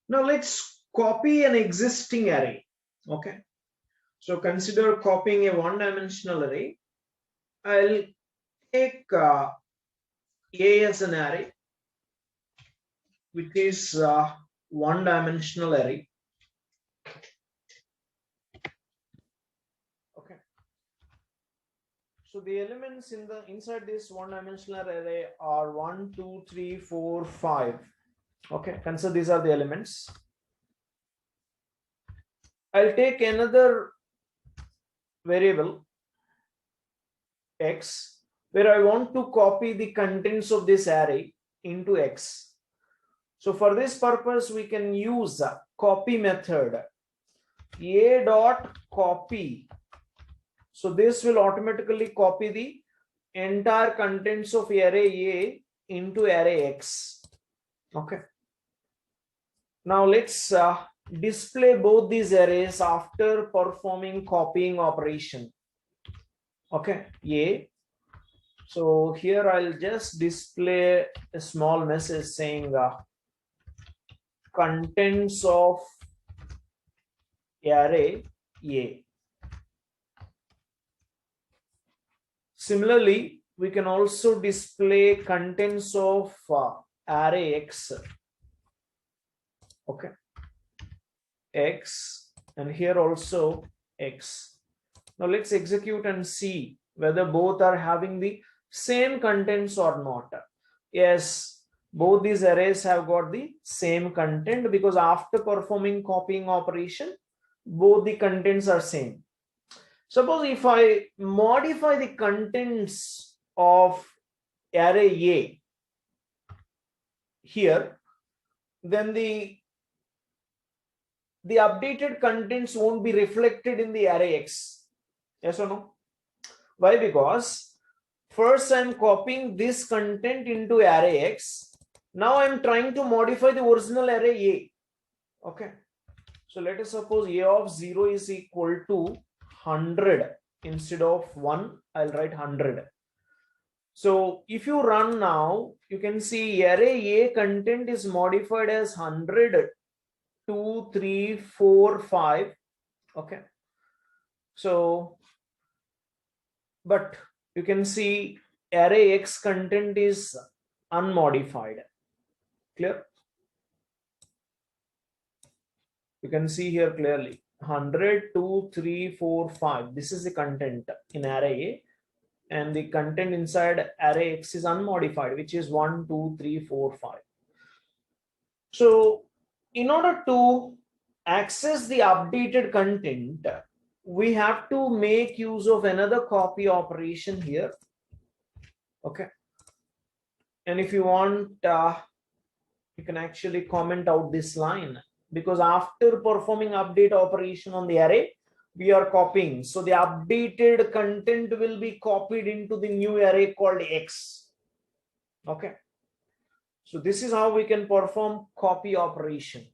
Now let's copy an existing array. Okay. So consider copying a one-dimensional array. I'll take A as an array, which is one-dimensional array. Okay. So the elements inside this one-dimensional array are 1, 2, 3, 4, 5. Okay. Consider these are the elements. I'll take another variable x, where I want to copy the contents of this array into x. So for this purpose, we can use a copy method, a dot copy. So this will automatically copy the entire contents of array A into array X. Okay. Now let's display both these arrays after performing copying operation. Okay, A. So here I'll just display a small message saying contents of array A. Similarly, we can also display contents of array X. Okay, X, and here also X. Now let's execute and see whether both are having the same contents or not. Yes, both these arrays have got the same content, because after performing copying operation, both the contents are same. Suppose if I modify the contents of array A here, then the updated contents won't be reflected in the array X. Yes or no? Why? Because first I'm copying this content into array X. Now I'm trying to modify the original array A. Okay. So let us suppose A of 0 is equal to 100. Instead of 1, I'll write 100. So if you run now, you can see array A content is modified as 100, 2, 3, 4, 5. Okay. So, but you can see array X content is unmodified. Clear? You can see here clearly 100, 2, 3, 4, 5. This is the content in array A, and the content inside array X is unmodified, which is 1, 2, 3, 4, 5. So in order to access the updated content, we have to make use of another copy operation here. Okay. And if you want, you can actually comment out this line, because after performing update operation on the array, we are copying. So the updated content will be copied into the new array called X. Okay. So this is how we can perform copy operation.